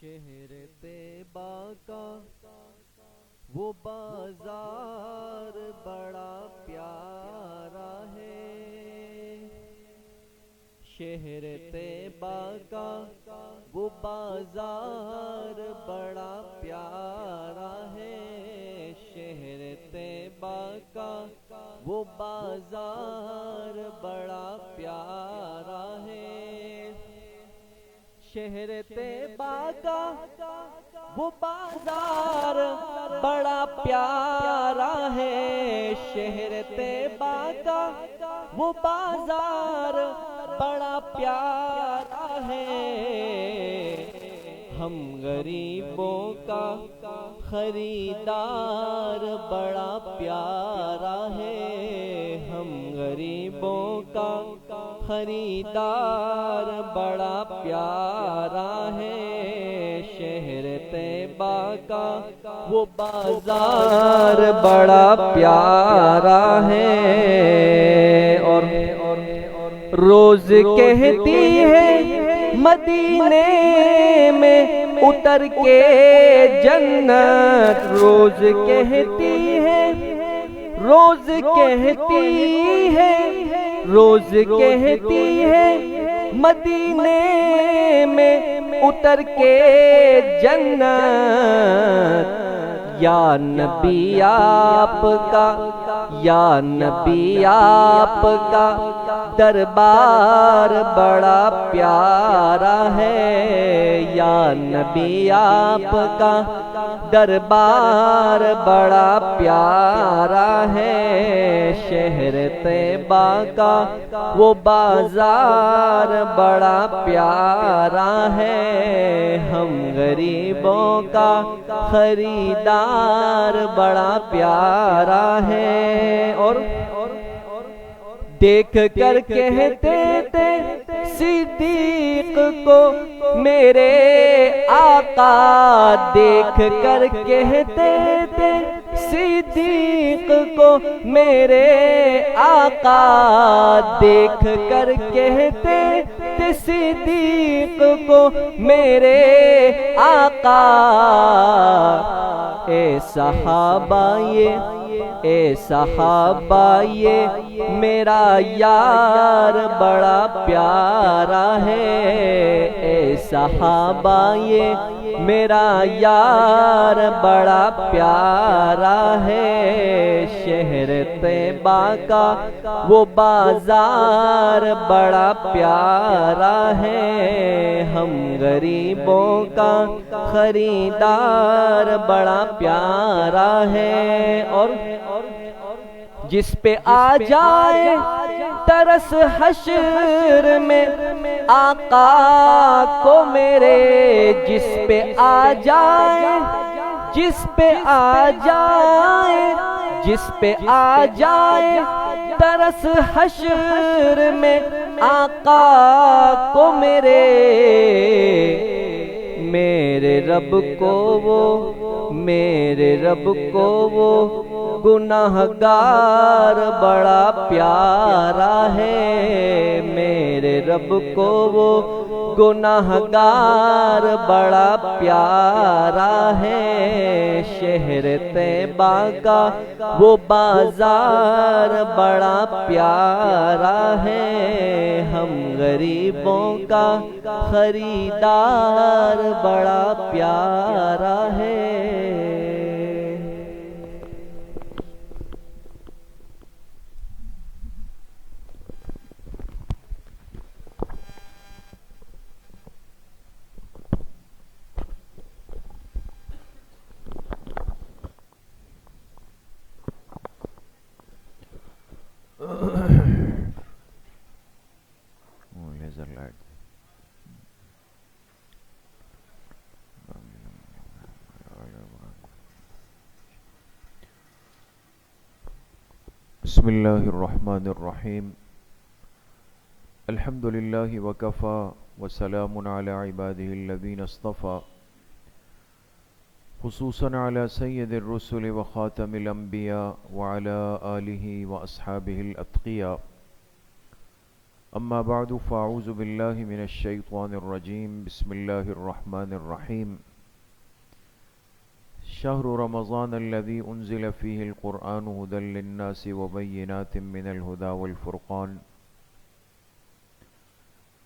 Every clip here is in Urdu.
شہر طیبہ کا وہ بازار بڑا پیارا ہے، شہر طیبہ کا وہ بازار بڑا پیارا ہے، شہر طیبہ کا وہ بازار بڑا پیارا ہے، شہر طیبہ کا وہ بازار بڑا پیارا ہے، شہر طیبہ کا وہ بازار بڑا پیارا ہے، ہم غریبوں کا خریدار بڑا پیارا ہے، ہم غریبوں کا خریدار بڑا پیارا ہے، شہر طیبہ کا وہ بازار بڑا پیارا ہے۔ اور روز کہتی ہے مدینے میں اتر کے جنت، روز کہتی ہے، روز کہتی ہے، روز کہتی ہے مدینے میں اتر کے جنت، یا نبی آپ کا، یا نبی آپ کا دربار بڑا پیارا ہے، یا نبی آپ کا دربار بڑا پیارا ہے، شہر طیبہ کا وہ بازار بڑا پیارا ہے، ہم غریبوں کا خریدار بڑا پیارا ہے۔ اور دیکھ کر کہتے تھے صدیق کو میرے آقا، دیکھ کر کہتے تھے صدیق کو میرے آقا، دیکھ کر کہتے تھے صدیق کو میرے آقا، اے صحابہ اے صحابہ یہ میرا یار بڑا پیارا ہے، اے صحابہ یہ میرا یار بڑا پیارا ہے، شہر طیبہ کا وہ بازار بڑا پیارا ہے، ہم غریبوں کا خریدار بڑا پیارا ہے۔ اور جس پہ آ جائے ترس حشر میں آقا کو میرے، جس پہ آ جائے، جس پہ آ جائے، جس پہ آ جائے ترس حشر میں آقا کو میرے، میرے رب کو وہ، میرے رب کو وہ گناہگار بڑا پیارا ہے، میرے رب کو وہ گناہگار بڑا پیارا ہے، شہر طیبہ کا وہ بازار بڑا پیارا ہے، ہم غریبوں کا خریدار بڑا پیارا ہے۔ بسم اللہ الرحمن الرحیم، الحمد للہ وکفا وسلام علی عبادہ الذین اصطفى، خصوصاً علی سید الرسل وخاتم الانبیاء وعلی آلہ واصحابہ الاتقیاء، أما بعد فأعوذ بالله من الشيطان الرجيم بسم الله الرحمن الرحيم شهر رمضان الذي أنزل فيه القرآن هدى للناس وبينات من الهدى والفرقان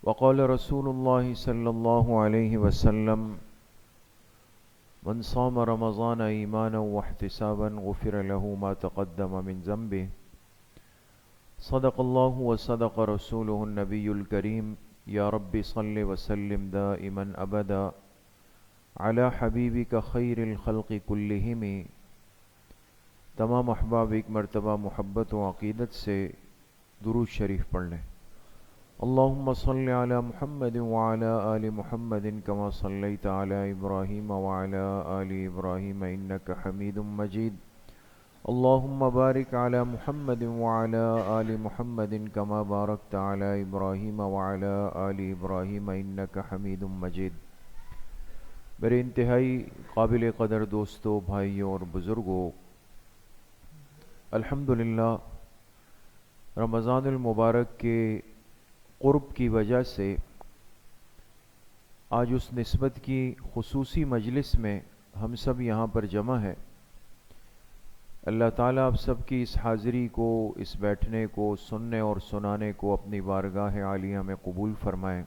وقال رسول الله صلى الله عليه وسلم من صام رمضان إيمانا واحتسابا غفر له ما تقدم من ذنبه صدق الله وصدق رسوله النبي الكريم يا رب صل وسلم دائما أبدا على حبيبك خير الخلق كلهم. تمام احباب ایک مرتبہ محبت و عقیدت سے درود شریف پڑھ لیں. اللهم صل على محمد وعلى آل محمد كما صليت على إبراهيم وعلى آل إبراهيم إنك حميد مجيد. اللهم بارك على محمد وعلى آل محمد كما باركت على إبراهيم وعلى آل إبراهيم إنك حميد مجيد. میرے انتہائی قابل قدر دوستوں، بھائیوں اور بزرگوں، الحمدللہ رمضان المبارک کے قرب کی وجہ سے آج اس نسبت کی خصوصی مجلس میں ہم سب یہاں پر جمع ہیں. اللہ تعالیٰ آپ سب کی اس حاضری کو، اس بیٹھنے کو، سننے اور سنانے کو اپنی بارگاہ عالیہ میں قبول فرمائیں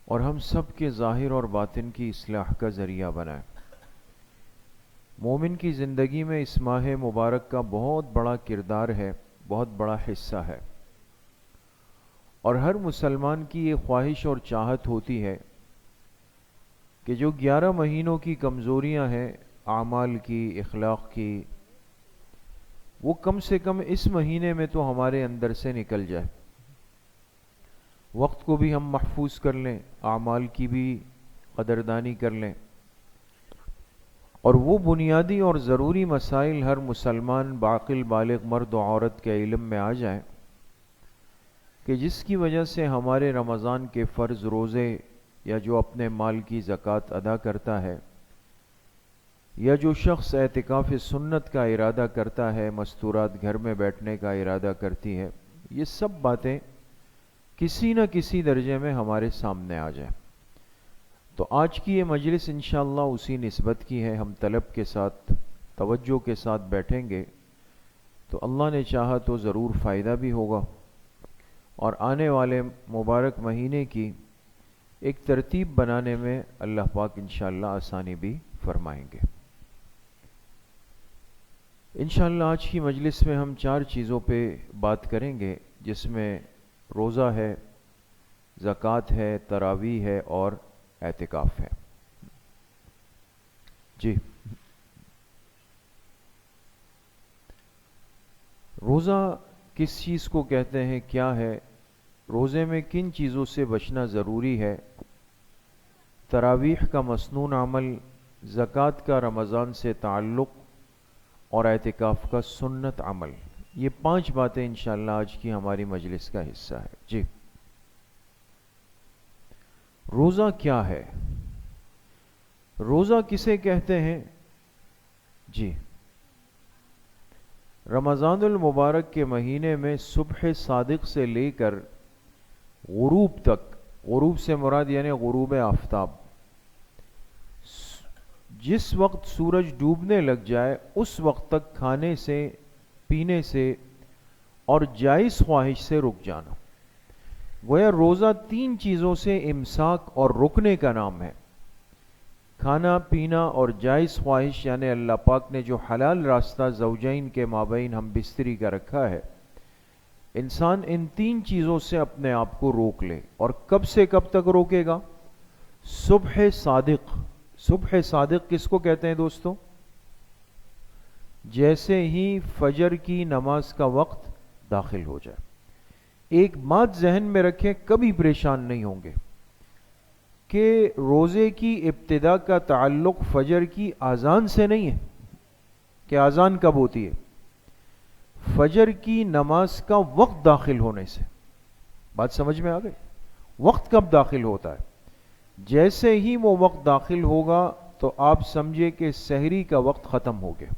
اور ہم سب کے ظاہر اور باطن کی اصلاح کا ذریعہ بنائیں. مومن کی زندگی میں اس ماہ مبارک کا بہت بڑا کردار ہے، بہت بڑا حصہ ہے، اور ہر مسلمان کی یہ خواہش اور چاہت ہوتی ہے کہ جو 11 مہینوں کی کمزوریاں ہیں اعمال کی، اخلاق کی، وہ کم سے کم اس مہینے میں تو ہمارے اندر سے نکل جائے. وقت کو بھی ہم محفوظ کر لیں، اعمال کی بھی قدردانی کر لیں، اور وہ بنیادی اور ضروری مسائل ہر مسلمان باعقل بالغ مرد و عورت کے علم میں آ جائیں کہ جس کی وجہ سے ہمارے رمضان کے فرض روزے، یا جو اپنے مال کی زکوٰۃ ادا کرتا ہے، یا جو شخص اعتکاف سنت کا ارادہ کرتا ہے، مستورات گھر میں بیٹھنے کا ارادہ کرتی ہے، یہ سب باتیں کسی نہ کسی درجے میں ہمارے سامنے آ جائیں. تو آج کی یہ مجلس انشاءاللہ اسی نسبت کی ہے. ہم طلب کے ساتھ، توجہ کے ساتھ بیٹھیں گے تو اللہ نے چاہا تو ضرور فائدہ بھی ہوگا، اور آنے والے مبارک مہینے کی ایک ترتیب بنانے میں اللہ پاک انشاءاللہ آسانی بھی فرمائیں گے. انشاءاللہ آج کی مجلس میں ہم 4 چیزوں پہ بات کریں گے، جس میں روزہ ہے، زکوٰۃ ہے، تراویح ہے اور اعتکاف ہے. جی، روزہ کس چیز کو کہتے ہیں، کیا ہے، روزے میں کن چیزوں سے بچنا ضروری ہے، تراویح کا مسنون عمل، زکوٰۃ کا رمضان سے تعلق اور اعتکاف کا سنت عمل، یہ 5 باتیں انشاءاللہ آج کی ہماری مجلس کا حصہ ہے. جی، روزہ کیا ہے، روزہ کسے کہتے ہیں؟ جی، رمضان المبارک کے مہینے میں صبح صادق سے لے کر غروب تک، غروب سے مراد یعنی غروب آفتاب، جس وقت سورج ڈوبنے لگ جائے اس وقت تک کھانے سے، پینے سے اور جائز خواہش سے رک جانا. گویا روزہ 3 چیزوں سے امساک اور رکنے کا نام ہے. کھانا پینا اور جائز خواہش، یعنی اللہ پاک نے جو حلال راستہ زوجین کے مابین ہم بستری کا رکھا ہے، انسان ان 3 چیزوں سے اپنے آپ کو روک لے. اور کب سے کب تک روکے گا؟ صبح صادق. صبح صادق کس کو کہتے ہیں دوستو؟ جیسے ہی فجر کی نماز کا وقت داخل ہو جائے. ایک بات ذہن میں رکھیں، کبھی پریشان نہیں ہوں گے کہ روزے کی ابتدا کا تعلق فجر کی اذان سے نہیں ہے کہ اذان کب ہوتی ہے، فجر کی نماز کا وقت داخل ہونے سے. بات سمجھ میں آ گئی؟ وقت کب داخل ہوتا ہے؟ جیسے ہی وہ وقت داخل ہوگا تو آپ سمجھے کہ سحری کا وقت ختم ہو گیا.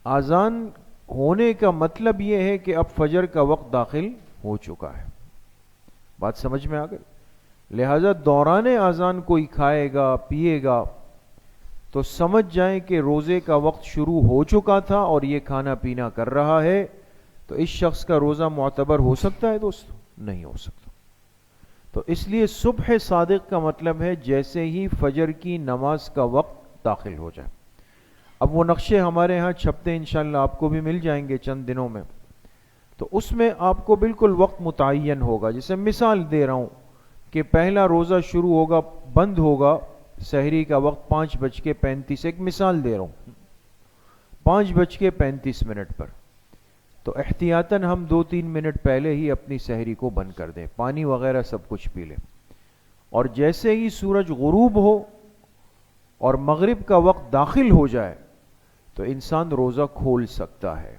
اذان ہونے کا مطلب یہ ہے کہ اب فجر کا وقت داخل ہو چکا ہے. بات سمجھ میں آ گئی؟ لہذا دوران اذان کوئی کھائے گا پیے گا تو سمجھ جائیں کہ روزے کا وقت شروع ہو چکا تھا اور یہ کھانا پینا کر رہا ہے، تو اس شخص کا روزہ معتبر ہو سکتا ہے دوستو؟ نہیں ہو سکتا. تو اس لیے صبح صادق کا مطلب ہے جیسے ہی فجر کی نماز کا وقت داخل ہو جائے. اب وہ نقشے ہمارے ہاں چھپتے انشاءاللہ آپ کو بھی مل جائیں گے چند دنوں میں، تو اس میں آپ کو بالکل وقت متعین ہوگا. جیسے مثال دے رہا ہوں کہ پہلا روزہ شروع ہوگا، بند ہوگا سحری کا وقت 5:35، ایک مثال دے رہا ہوں 5:35 پر، تو احتیاطاً ہم 2-3 منٹ پہلے ہی اپنی سحری کو بند کر دیں، پانی وغیرہ سب کچھ پی لیں، اور جیسے ہی سورج غروب ہو اور مغرب کا وقت داخل ہو جائے تو انسان روزہ کھول سکتا ہے.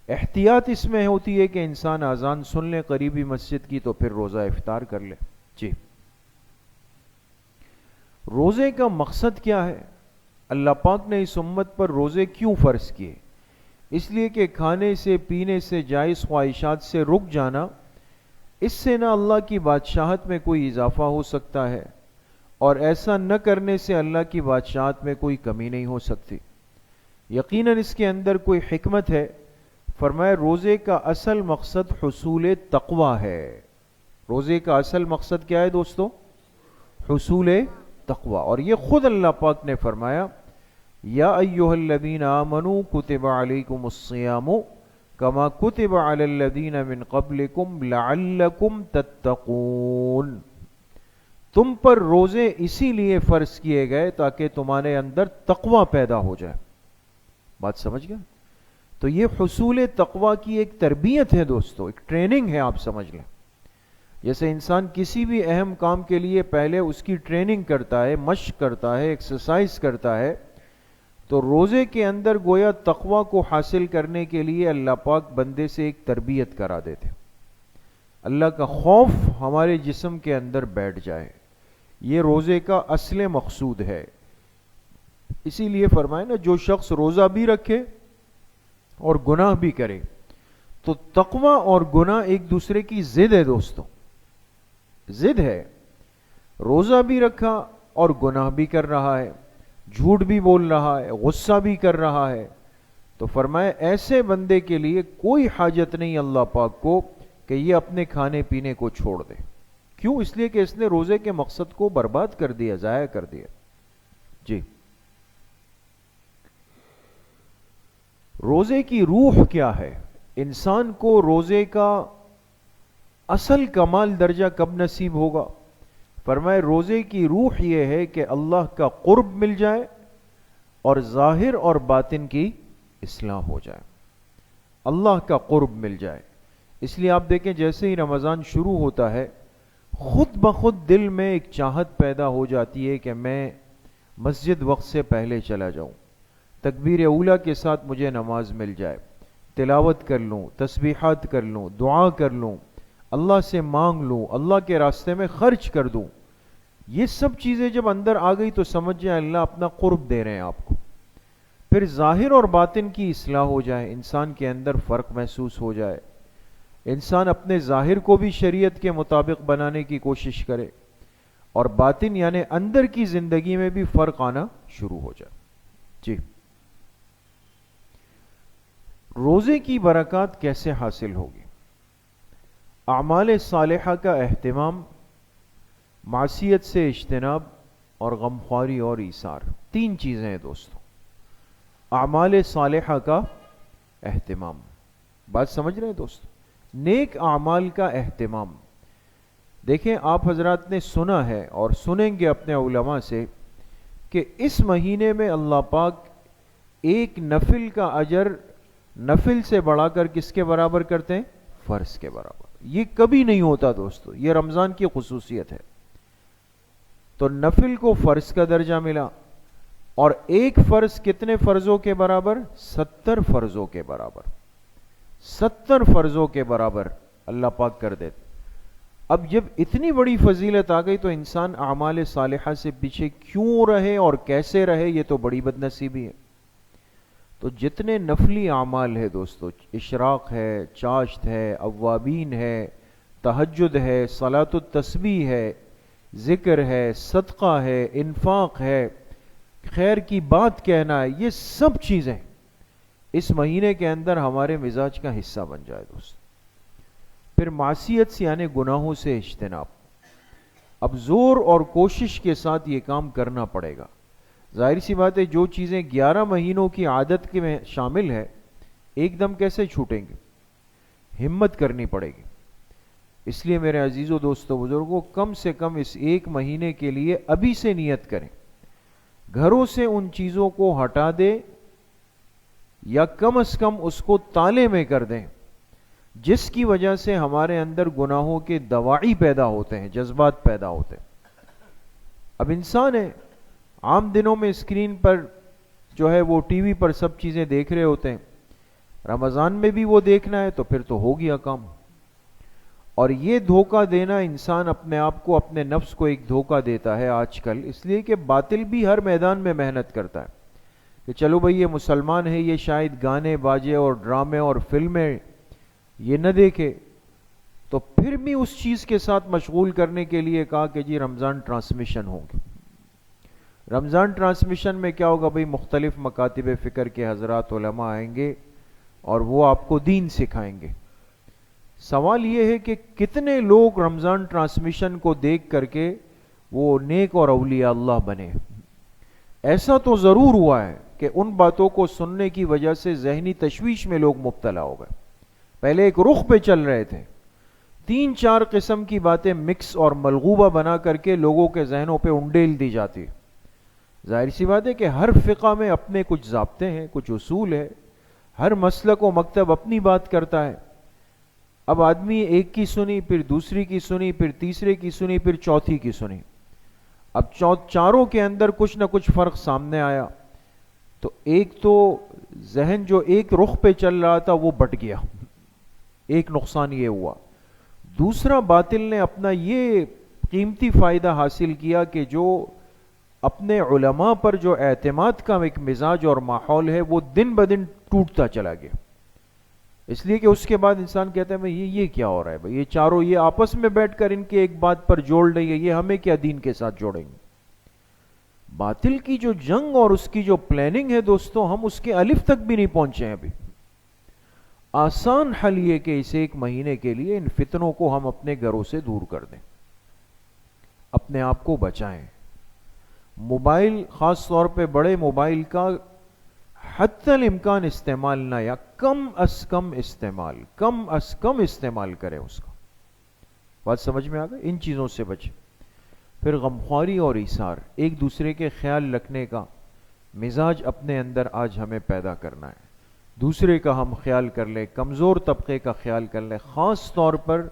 احتیاط اس میں ہوتی ہے کہ انسان اذان سن لے قریبی مسجد کی تو پھر روزہ افطار کر لے. جی، روزے کا مقصد کیا ہے؟ اللہ پاک نے اس امت پر روزے کیوں فرض کیے؟ اس لیے کہ کھانے سے پینے سے جائز خواہشات سے رک جانا، اس سے نہ اللہ کی بادشاہت میں کوئی اضافہ ہو سکتا ہے، اور ایسا نہ کرنے سے اللہ کی بادشاہت میں کوئی کمی نہیں ہو سکتی. یقیناً اس کے اندر کوئی حکمت ہے. فرمایا روزے کا اصل مقصد حصول تقوی ہے. روزے کا اصل مقصد کیا ہے دوستو؟ حصول تقوی. اور یہ خود اللہ پاک نے فرمایا یا ایھا الذین آمنوا کتب علیکم الصیام کما کتب علی الذین من قبلکم لعلکم تتقون. تم پر روزے اسی لیے فرض کیے گئے تاکہ تمہارے اندر تقوی پیدا ہو جائے. بات سمجھ گئے؟ تو یہ حصول تقوی کی ایک تربیت ہے دوستو، ایک ٹریننگ ہے، آپ سمجھ لیں. جیسے انسان کسی بھی اہم کام کے لیے پہلے اس کی ٹریننگ کرتا ہے، مشق کرتا ہے، ایکسرسائز کرتا ہے، تو روزے کے اندر گویا تقوی کو حاصل کرنے کے لیے اللہ پاک بندے سے ایک تربیت کرا دیتے. اللہ کا خوف ہمارے جسم کے اندر بیٹھ جائے، یہ روزے کا اصل مقصود ہے. اسی لیے فرمائے نا جو شخص روزہ بھی رکھے اور گناہ بھی کرے، تو تقوی اور گناہ ایک دوسرے کی ضد ہے دوستو، ضد ہے. روزہ بھی رکھا اور گناہ بھی کر رہا ہے، جھوٹ بھی بول رہا ہے، غصہ بھی کر رہا ہے، تو فرمایا ایسے بندے کے لیے کوئی حاجت نہیں اللہ پاک کو کہ یہ اپنے کھانے پینے کو چھوڑ دے. کیوں؟ اس لیے کہ اس نے روزے کے مقصد کو برباد کر دیا، ضائع کر دیا. جی، روزے کی روح کیا ہے؟ انسان کو روزے کا اصل کمال درجہ کب نصیب ہوگا؟ فرمائے روزے کی روح یہ ہے کہ اللہ کا قرب مل جائے اور ظاہر اور باطن کی اصلاح ہو جائے، اللہ کا قرب مل جائے. اس لیے آپ دیکھیں جیسے ہی رمضان شروع ہوتا ہے خود بخود دل میں ایک چاہت پیدا ہو جاتی ہے کہ میں مسجد وقت سے پہلے چلا جاؤں، تکبیر اولیٰ کے ساتھ مجھے نماز مل جائے، تلاوت کر لوں، تسبیحات کر لوں، دعا کر لوں، اللہ سے مانگ لوں، اللہ کے راستے میں خرچ کر دوں. یہ سب چیزیں جب اندر آ گئی تو سمجھ جائیں اللہ اپنا قرب دے رہے ہیں آپ کو. پھر ظاہر اور باطن کی اصلاح ہو جائے، انسان کے اندر فرق محسوس ہو جائے، انسان اپنے ظاہر کو بھی شریعت کے مطابق بنانے کی کوشش کرے، اور باطن یعنی اندر کی زندگی میں بھی فرق آنا شروع ہو جائے. جی، روزے کی برکات کیسے حاصل ہوگی؟ اعمال صالحہ کا اہتمام، معصیت سے اجتناب اور غمخواری اور ایثار، 3 چیزیں ہیں دوستو. اعمال صالحہ کا اہتمام، بات سمجھ رہے ہیں دوستو؟ نیک اعمال کا اہتمام. دیکھیں آپ حضرات نے سنا ہے اور سنیں گے اپنے علماء سے کہ اس مہینے میں اللہ پاک ایک نفل کا اجر نفل سے بڑھا کر کس کے برابر کرتے ہیں؟ فرض کے برابر. یہ کبھی نہیں ہوتا دوستو، یہ رمضان کی خصوصیت ہے. تو نفل کو فرض کا درجہ ملا، اور ایک فرض کتنے فرضوں کے برابر؟ 70 فرضوں کے برابر. 70 فرضوں کے برابر اللہ پاک کر دیتے. اب جب اتنی بڑی فضیلت آ گئی تو انسان اعمال صالحہ سے پیچھے کیوں رہے اور کیسے رہے؟ یہ تو بڑی بد نصیبی ہے. تو جتنے نفلی اعمال ہے دوستو، اشراق ہے، چاشت ہے، اوابین ہے، تہجد ہے، صلاۃ التسبیح ہے، ذکر ہے، صدقہ ہے، انفاق ہے، خیر کی بات کہنا ہے، یہ سب چیزیں اس مہینے کے اندر ہمارے مزاج کا حصہ بن جائے دوست. پھر معصیت سے یعنی گناہوں سے اجتناب. اب زور اور کوشش کے ساتھ یہ کام کرنا پڑے گا. ظاہر سی بات ہے جو چیزیں 11 مہینوں کی عادت کے میں شامل ہے ایک دم کیسے چھوٹیں گے، ہمت کرنی پڑے گی. اس لیے میرے عزیزو دوستو بزرگوں، کم سے کم اس ایک مہینے کے لیے ابھی سے نیت کریں، گھروں سے ان چیزوں کو ہٹا دیں یا کم از کم اس کو تالے میں کر دیں جس کی وجہ سے ہمارے اندر گناہوں کے دواعی پیدا ہوتے ہیں، جذبات پیدا ہوتے ہیں. اب انسان ہے، عام دنوں میں اسکرین پر جو ہے وہ ٹی وی پر سب چیزیں دیکھ رہے ہوتے ہیں، رمضان میں بھی وہ دیکھنا ہے تو پھر تو ہو گیا کام. اور یہ دھوکہ دینا، انسان اپنے آپ کو، اپنے نفس کو ایک دھوکہ دیتا ہے آج کل، اس لیے کہ باطل بھی ہر میدان میں محنت کرتا ہے کہ چلو بھئی یہ مسلمان ہے، یہ شاید گانے باجے اور ڈرامے اور فلمیں یہ نہ دیکھے، تو پھر بھی اس چیز کے ساتھ مشغول کرنے کے لیے کہا کہ جی رمضان ٹرانسمیشن ہوں گے. رمضان ٹرانسمیشن میں کیا ہوگا بھئی؟ مختلف مکاتب فکر کے حضرات علماء آئیں گے اور وہ آپ کو دین سکھائیں گے. سوال یہ ہے کہ کتنے لوگ رمضان ٹرانسمیشن کو دیکھ کر کے وہ نیک اور اولیاء اللہ بنے؟ ایسا تو ضرور ہوا ہے کہ ان باتوں کو سننے کی وجہ سے ذہنی تشویش میں لوگ مبتلا ہو گئے. پہلے ایک رخ پہ چل رہے تھے، 3-4 قسم کی باتیں مکس اور ملغوبہ بنا کر کے لوگوں کے ذہنوں پہ انڈیل دی جاتی. ظاہر سی بات ہے کہ ہر فقہ میں اپنے کچھ ضابطے ہیں، کچھ اصول ہے، ہر مسلک و مکتب اپنی بات کرتا ہے. اب آدمی ایک کی سنی، پھر دوسری کی سنی، پھر تیسرے کی سنی، پھر چوتھی کی سنی. اب چاروں کے اندر کچھ نہ کچھ فرق سامنے آیا تو ایک تو ذہن جو ایک رخ پہ چل رہا تھا وہ بٹ گیا. ایک نقصان یہ ہوا. دوسرا، باطل نے اپنا یہ قیمتی فائدہ حاصل کیا کہ جو اپنے علماء پر جو اعتماد کا ایک مزاج اور ماحول ہے وہ دن بدن ٹوٹتا چلا گیا. اس لیے کہ اس کے بعد انسان کہتا ہے میں یہ کیا ہو رہا ہے بھائی، یہ چاروں یہ آپس میں بیٹھ کر ان کے ایک بات پر جوڑ رہی ہے، یہ ہمیں کیا دین کے ساتھ جوڑیں گے؟ باطل کی جو جنگ اور اس کی جو پلاننگ ہے دوستو، ہم اس کے الف تک بھی نہیں پہنچے ہیں ابھی. آسان حل یہ کہ اس ایک مہینے کے لیے ان فتنوں کو ہم اپنے گھروں سے دور کر دیں، اپنے آپ کو بچائیں. موبائل، خاص طور پہ بڑے موبائل کا حتی الامکان استعمال نہ، یا کم از کم استعمال کریں اس کا. بات سمجھ میں آ گئی؟ ان چیزوں سے بچیں. پھر غمخواری اور ایثار، ایک دوسرے کے خیال رکھنے کا مزاج اپنے اندر آج ہمیں پیدا کرنا ہے. دوسرے کا ہم خیال کر لیں، کمزور طبقے کا خیال کر لیں، خاص طور پر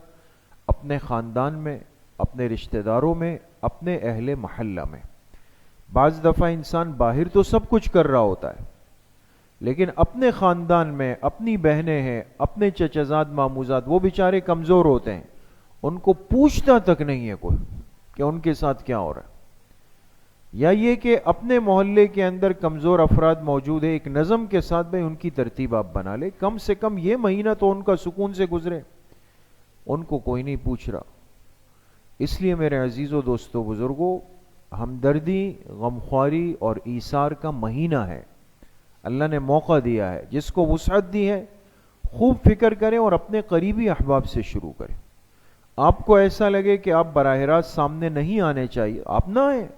اپنے خاندان میں، اپنے رشتہ داروں میں، اپنے اہل محلہ میں. بعض دفعہ انسان باہر تو سب کچھ کر رہا ہوتا ہے لیکن اپنے خاندان میں اپنی بہنیں ہیں، اپنے چچزاد ماموزاد، وہ بیچارے کمزور ہوتے ہیں، ان کو پوچھتا تک نہیں ہے کوئی کہ ان کے ساتھ کیا ہو رہا ہے. یا یہ کہ اپنے محلے کے اندر کمزور افراد موجود ہیں، ایک نظم کے ساتھ بھائی ان کی ترتیب آپ بنا لے، کم سے کم یہ مہینہ تو ان کا سکون سے گزرے. ان کو کوئی نہیں پوچھ رہا. اس لیے میرے عزیزو دوستو بزرگوں، ہمدردی، غمخواری اور ایثار کا مہینہ ہے. اللہ نے موقع دیا ہے، جس کو وسعت دی ہے خوب فکر کریں اور اپنے قریبی احباب سے شروع کریں. آپ کو ایسا لگے کہ آپ براہ راست سامنے نہیں آنے چاہیے، آپ نہ آئیں.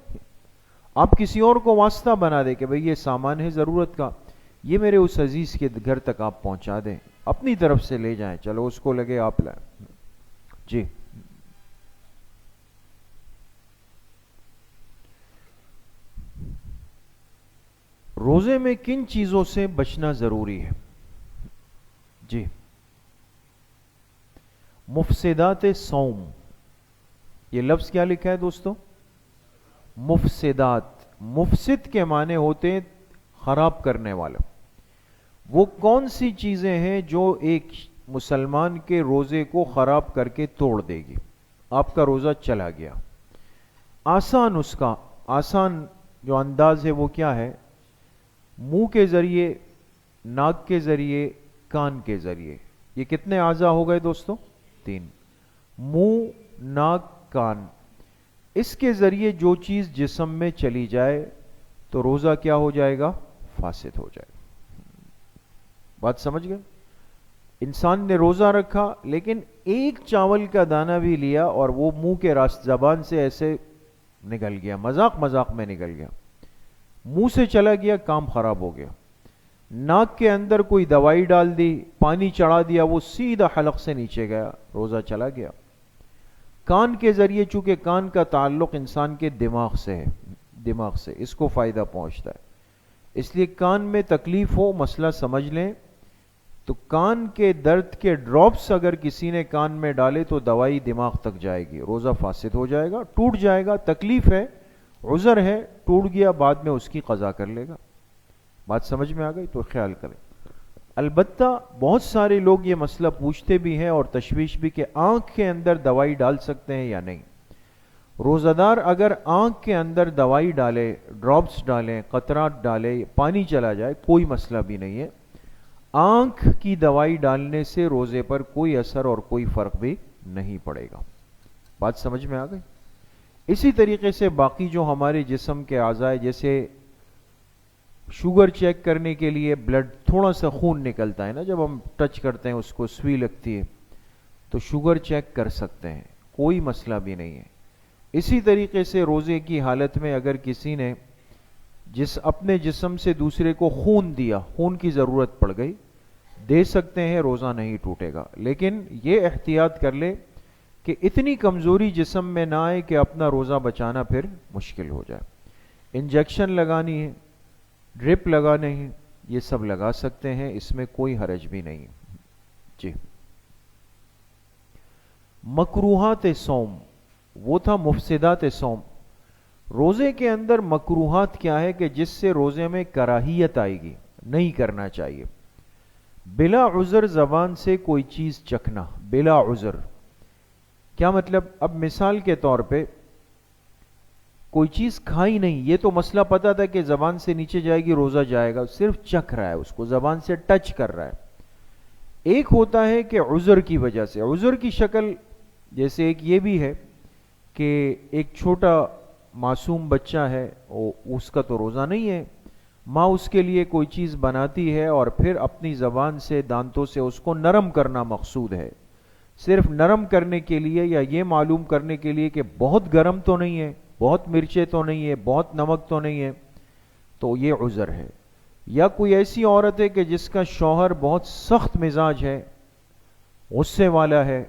آپ کسی اور کو واسطہ بنا دیں کہ بھئی یہ سامان ہے ضرورت کا، یہ میرے اس عزیز کے گھر تک آپ پہنچا دیں، اپنی طرف سے لے جائیں، چلو اس کو لگے آپ لائیں. جی روزے میں کن چیزوں سے بچنا ضروری ہے؟ جی مفسدات صوم، یہ لفظ کیا لکھا ہے دوستو؟ مفسدات. مفسد کے معنی ہوتے ہیں خراب کرنے والا. وہ کون سی چیزیں ہیں جو ایک مسلمان کے روزے کو خراب کر کے توڑ دے گی؟ آپ کا روزہ چلا گیا، آسان، اس کا آسان جو انداز ہے وہ کیا ہے؟ منہ کے ذریعے ناک کے ذریعے، کان کے ذریعے. یہ کتنے اعضاء ہو گئے دوستو؟ 3. منہ، ناک، کان. اس کے ذریعے جو چیز جسم میں چلی جائے تو روزہ کیا ہو جائے گا؟ فاسد ہو جائے گا. بات سمجھ گئے؟ انسان نے روزہ رکھا لیکن ایک چاول کا دانہ بھی لیا اور وہ منہ کے زبان سے ایسے نکل گیا، مذاق میں نکل گیا، منہ سے چلا گیا، کام خراب ہو گیا. ناک کے اندر کوئی دوائی ڈال دی، پانی چڑھا دیا، وہ سیدھا حلق سے نیچے گیا، روزہ چلا گیا. کان کے ذریعے، چونکہ کان کا تعلق انسان کے دماغ سے ہے، دماغ سے اس کو فائدہ پہنچتا ہے، اس لیے کان میں تکلیف ہو، مسئلہ سمجھ لیں تو کان کے درد کے ڈراپس اگر کسی نے کان میں ڈالے تو دوائی دماغ تک جائے گی، روزہ فاسد ہو جائے گا، ٹوٹ جائے گا. تکلیف ہے، عذر ہے، ٹوٹ گیا، بعد میں اس کی قضا کر لے گا. بات سمجھ میں آ گئی؟ تو خیال کریں. البتہ بہت سارے لوگ یہ مسئلہ پوچھتے بھی ہیں اور تشویش بھی کہ آنکھ کے اندر دوائی ڈال سکتے ہیں یا نہیں. روزہ دار اگر آنکھ کے اندر دوائی ڈالے، ڈراپس ڈالیں، قطرات ڈالے، پانی چلا جائے، کوئی مسئلہ بھی نہیں ہے. آنکھ کی دوائی ڈالنے سے روزے پر کوئی اثر اور کوئی فرق بھی نہیں پڑے گا. بات سمجھ میں آ گئی؟ اسی طریقے سے باقی جو ہمارے جسم کے اعضاء، جیسے شوگر چیک کرنے کے لیے بلڈ، تھوڑا سا خون نکلتا ہے نا، جب ہم ٹچ کرتے ہیں اس کو سوئی لگتی ہے تو شوگر چیک کر سکتے ہیں، کوئی مسئلہ بھی نہیں ہے. اسی طریقے سے روزے کی حالت میں اگر کسی نے اپنے جسم سے دوسرے کو خون دیا، خون کی ضرورت پڑ گئی، دے سکتے ہیں، روزہ نہیں ٹوٹے گا. لیکن یہ احتیاط کر لے کہ اتنی کمزوری جسم میں نہ آئے کہ اپنا روزہ بچانا پھر مشکل ہو جائے. انجیکشن لگانی ہے، ڈرپ لگانے ہیں، یہ سب لگا سکتے ہیں، اس میں کوئی حرج بھی نہیں. جی. مکروہات صوم، وہ تھا مفسدات صوم. روزے کے اندر مکروہات کیا ہے کہ جس سے روزے میں کراہیت آئے گی، نہیں کرنا چاہیے. بلا عذر زبان سے کوئی چیز چکھنا، بلا عذر کیا مطلب؟ اب مثال کے طور پہ کوئی چیز کھائی نہیں، یہ تو مسئلہ پتا تھا کہ زبان سے نیچے جائے گی، روزہ جائے گا، صرف چکھ رہا ہے، اس کو زبان سے ٹچ کر رہا ہے. ایک ہوتا ہے کہ عذر کی وجہ سے، عذر کی شکل جیسے ایک یہ بھی ہے کہ ایک چھوٹا معصوم بچہ ہے، اس کا تو روزہ نہیں ہے، ماں اس کے لیے کوئی چیز بناتی ہے اور پھر اپنی زبان سے، دانتوں سے اس کو نرم کرنا مقصود ہے، صرف نرم کرنے کے لیے یا یہ معلوم کرنے کے لیے کہ بہت گرم تو نہیں ہے، بہت مرچیں تو نہیں ہے، بہت نمک تو نہیں ہے، تو یہ عذر ہے. یا کوئی ایسی عورت ہے کہ جس کا شوہر بہت سخت مزاج ہے، غصے والا ہے،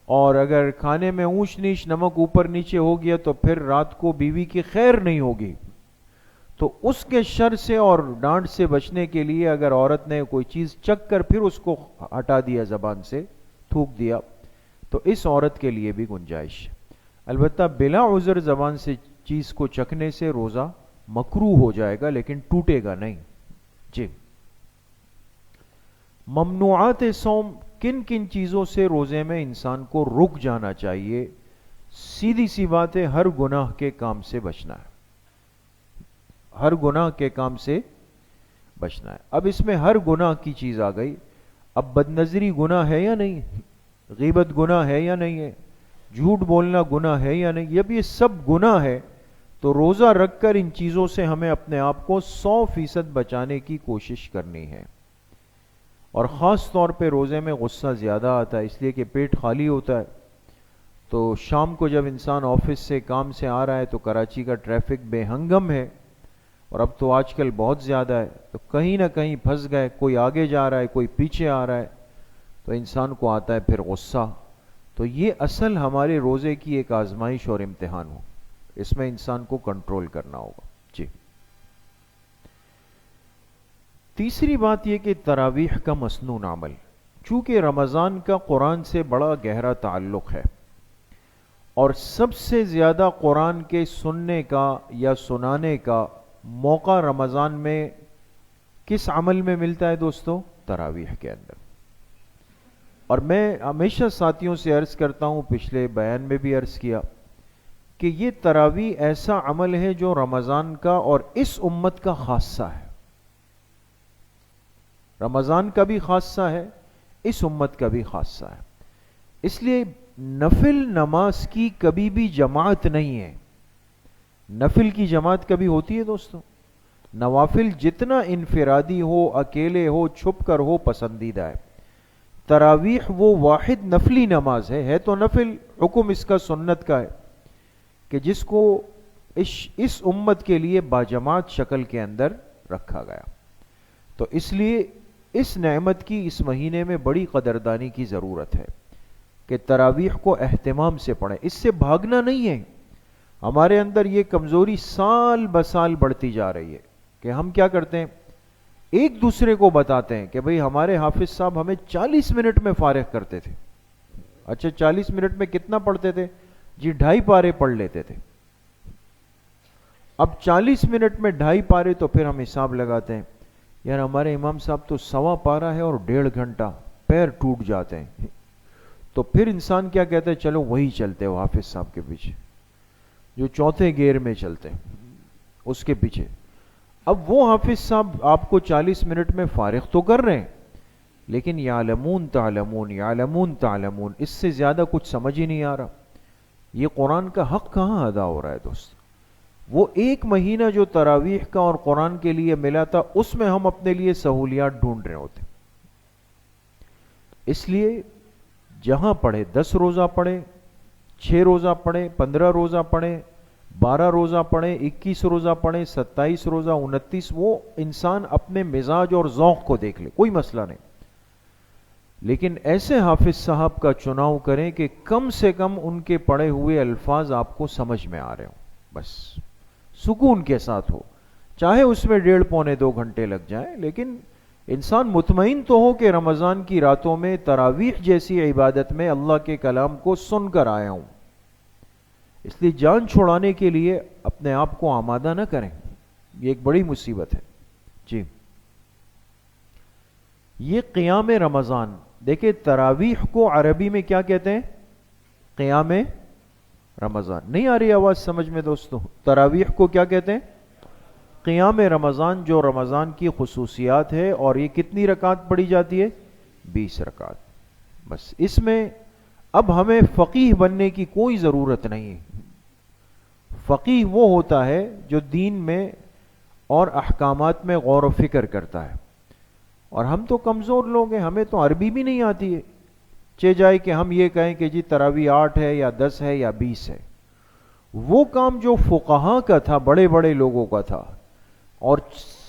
اور اگر کھانے میں اونچ نیچ، نمک اوپر نیچے ہو گیا تو پھر رات کو بیوی کی خیر نہیں ہوگی، تو اس کے شر سے اور ڈانٹ سے بچنے کے لیے اگر عورت نے کوئی چیز چکھ کر پھر اس کو ہٹا دیا، زبان سے تھوک دیا، تو اس عورت کے لیے بھی گنجائش. البتہ بلا عذر زبان سے چیز کو چکھنے سے روزہ مکروہ ہو جائے گا لیکن ٹوٹے گا نہیں. جی. ممنوعات صوم، کن کن چیزوں سے روزے میں انسان کو رک جانا چاہیے؟ سیدھی سی بات ہے، ہر گناہ کے کام سے بچنا ہے، ہر گناہ کے کام سے بچنا ہے. اب اس میں ہر گناہ کی چیز آ گئی. اب بدنظری گناہ ہے یا نہیں؟ غیبت گناہ ہے یا نہیں ہے؟ جھوٹ بولنا گناہ ہے یا نہیں؟ جب یہ سب گناہ ہے تو روزہ رکھ کر ان چیزوں سے ہمیں اپنے آپ کو 100% بچانے کی کوشش کرنی ہے. اور خاص طور پہ روزے میں غصہ زیادہ آتا ہے، اس لیے کہ پیٹ خالی ہوتا ہے. تو شام کو جب انسان آفس سے، کام سے آ رہا ہے تو کراچی کا ٹریفک بے ہنگم ہے، اور اب تو آج کل بہت زیادہ ہے، تو کہیں نہ کہیں پھنس گئے، کوئی آگے جا رہا ہے، کوئی پیچھے آ رہا ہے، تو انسان کو آتا ہے پھر غصہ. تو یہ اصل ہمارے روزے کی ایک آزمائش اور امتحان ہو، اس میں انسان کو کنٹرول کرنا ہوگا. جی. تیسری بات یہ کہ تراویح کا مسنون عمل، چونکہ رمضان کا قرآن سے بڑا گہرا تعلق ہے، اور سب سے زیادہ قرآن کے سننے کا یا سنانے کا موقع رمضان میں کس عمل میں ملتا ہے دوستو؟ تراویح کے اندر. اور میں ہمیشہ ساتھیوں سے عرض کرتا ہوں، پچھلے بیان میں بھی عرض کیا کہ یہ تراویح ایسا عمل ہے جو رمضان کا اور اس امت کا خاصہ ہے. رمضان کا بھی خاصہ ہے، اس امت کا بھی خاصہ ہے. اس لیے نفل نماز کی کبھی بھی جماعت نہیں ہے. نفل کی جماعت کبھی ہوتی ہے دوستو؟ نوافل جتنا انفرادی ہو، اکیلے ہو، چھپ کر ہو، پسندیدہ ہے. تراویح وہ واحد نفلی نماز ہے تو نفل، حکم اس کا سنت کا ہے کہ جس کو اس امت کے لیے باجماعت شکل کے اندر رکھا گیا. تو اس لیے اس نعمت کی اس مہینے میں بڑی قدردانی کی ضرورت ہے کہ تراویح کو اہتمام سے پڑھیں. اس سے بھاگنا نہیں ہے. ہمارے اندر یہ کمزوری سال بسال بڑھتی جا رہی ہے کہ ہم کیا کرتے ہیں، ایک دوسرے کو بتاتے ہیں کہ بھئی ہمارے حافظ صاحب ہمیں 40 منٹ میں فارغ کرتے تھے. اچھا 40 منٹ میں کتنا پڑھتے تھے؟ جی 2.5 پارے پڑھ لیتے تھے. اب 40 منٹ میں 2.5 پارے، تو پھر ہم حساب لگاتے ہیں یار ہمارے امام صاحب تو 1.25 پارہ ہے اور 1.5 گھنٹہ، پیر ٹوٹ جاتے ہیں. تو پھر انسان کیا کہتا ہے، چلو وہی چلتے ہو حافظ صاحب کے پیچھے جو چوتھے گیئر میں چلتے ہیں، اس کے پیچھے. اب وہ حافظ صاحب آپ کو 40 منٹ میں فارغ تو کر رہے ہیں، لیکن یعلمون تعلمون یعلمون تعلمون، اس سے زیادہ کچھ سمجھ ہی نہیں آ رہا. یہ قرآن کا حق کہاں ادا ہو رہا ہے دوست؟ وہ ایک مہینہ جو تراویح کا اور قرآن کے لیے ملا تھا، اس میں ہم اپنے لیے سہولیات ڈھونڈ رہے ہوتے. اس لیے جہاں پڑھے 10 روزہ پڑھے، 6 روزہ پڑھے، 15 روزہ پڑھے، 12 روزہ پڑھے، 21 روزہ پڑھے، 27 روزہ، 29، وہ انسان اپنے مزاج اور ذوق کو دیکھ لے، کوئی مسئلہ نہیں. لیکن ایسے حافظ صاحب کا چناؤ کریں کہ کم سے کم ان کے پڑھے ہوئے الفاظ آپ کو سمجھ میں آ رہے ہوں، بس سکون کے ساتھ ہو. چاہے اس میں 1.5 پونے 2 گھنٹے لگ جائیں، لیکن انسان مطمئن تو ہو کہ رمضان کی راتوں میں تراویح جیسی عبادت میں اللہ کے کلام کو سن کر آیا ہوں. اس لیے جان چھوڑانے کے لیے اپنے آپ کو آمادہ نہ کریں، یہ ایک بڑی مصیبت ہے. جی یہ قیام رمضان، دیکھیں تراویح کو عربی میں کیا کہتے ہیں؟ قیام رمضان. نہیں آ رہی آواز سمجھ میں دوستو؟ تراویح کو کیا کہتے ہیں؟ قیام رمضان، جو رمضان کی خصوصیات ہے. اور یہ کتنی رکعت پڑھی جاتی ہے؟ 20 رکعت. بس اس میں اب ہمیں فقیہ بننے کی کوئی ضرورت نہیں ہے. فقیہ وہ ہوتا ہے جو دین میں اور احکامات میں غور و فکر کرتا ہے. اور ہم تو کمزور لوگ ہیں، ہمیں تو عربی بھی نہیں آتی ہے. چہ جائے کہ ہم یہ کہیں کہ جی تراویح 8 ہے یا 10 ہے یا 20 ہے. وہ کام جو فقہاء کا تھا، بڑے بڑے لوگوں کا تھا، اور